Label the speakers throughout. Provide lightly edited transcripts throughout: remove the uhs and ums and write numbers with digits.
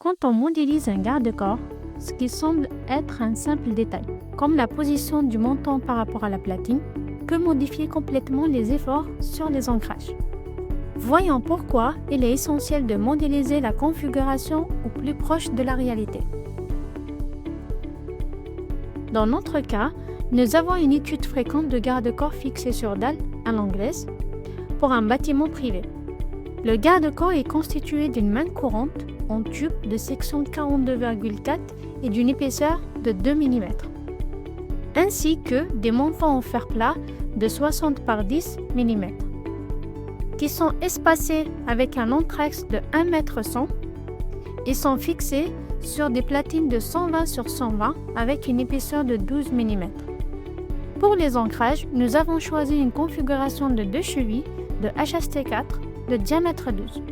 Speaker 1: Quand on modélise un garde-corps, ce qui semble être un simple détail, comme la position du montant par rapport à la platine, peut modifier complètement les efforts sur les ancrages. Voyons pourquoi il est essentiel de modéliser la configuration au plus proche de la réalité. Dans notre cas, nous avons une étude fréquente de garde-corps fixé sur dalle à l'anglaise pour un bâtiment privé. Le garde-corps est constitué d'une main courante en tube de section 42,4 et d'une épaisseur de 2 mm, ainsi que des montants en fer plat de 60 par 10 mm, qui sont espacés avec un anthrax de 1,1 m et sont fixés sur des platines de 120 sur 120 avec une épaisseur de 12 mm. Pour les ancrages, nous avons choisi une configuration de 2 chevilles de HST4 de diamètre 12,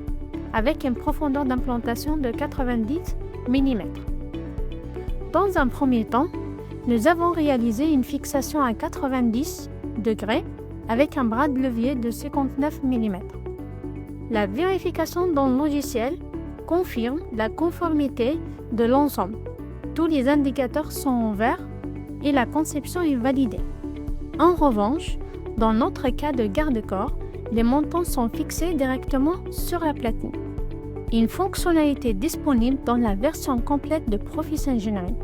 Speaker 1: avec une profondeur d'implantation de 90 mm. Dans un premier temps, nous avons réalisé une fixation à 90 degrés avec un bras de levier de 59 mm. La vérification dans le logiciel confirme la conformité de l'ensemble. Tous les indicateurs sont en vert et la conception est validée. En revanche, dans notre cas de garde-corps, les montants sont fixés directement sur la platine. Une fonctionnalité disponible dans la version complète de Profis Engineering.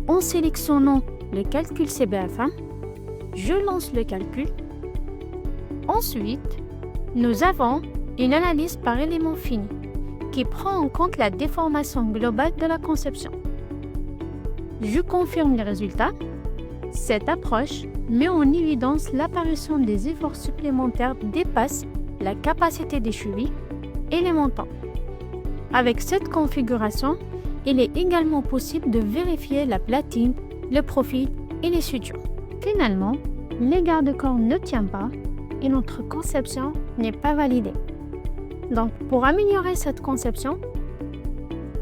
Speaker 1: En sélectionnant le calcul CBFA, je lance le calcul. Ensuite, nous avons une analyse par élément fini qui prend en compte la déformation globale de la conception. Je confirme les résultats. Cette approche met en évidence l'apparition des efforts supplémentaires dépassent la capacité des chevilles et les montants. Avec cette configuration, il est également possible de vérifier la platine, le profil et les sutures. Finalement, le garde-corps ne tient pas et notre conception n'est pas validée. Donc, pour améliorer cette conception,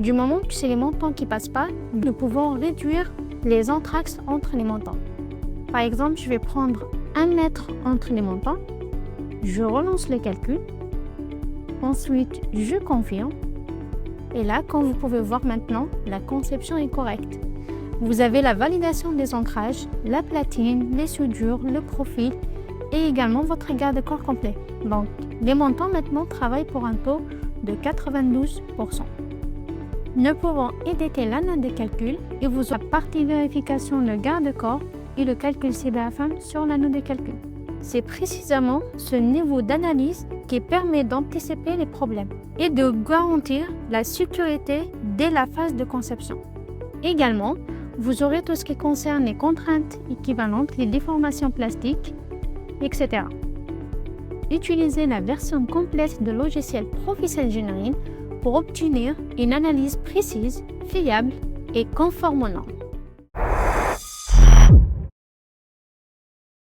Speaker 1: du moment que c'est les montants qui ne passent pas, nous pouvons réduire les anthrax entre les montants. Par exemple, je vais prendre 1 mètre entre les montants, je relance le calcul, ensuite je confirme, et là, comme vous pouvez voir maintenant, la conception est correcte. Vous avez la validation des ancrages, la platine, les soudures, le profil et également votre garde-corps complet. Donc, les montants maintenant travaillent pour un taux de 92%. Nous pouvons éditer l'anneau de calcul et vous la partie vérification de garde-corps et le calcul CBFM sur l'anneau de calcul. C'est précisément ce niveau d'analyse qui permet d'anticiper les problèmes et de garantir la sécurité dès la phase de conception. Également, vous aurez tout ce qui concerne les contraintes équivalentes, les déformations plastiques, etc. Utilisez la version complète de logiciel Profis Engineering pour obtenir une analyse précise, fiable et conforme aux normes.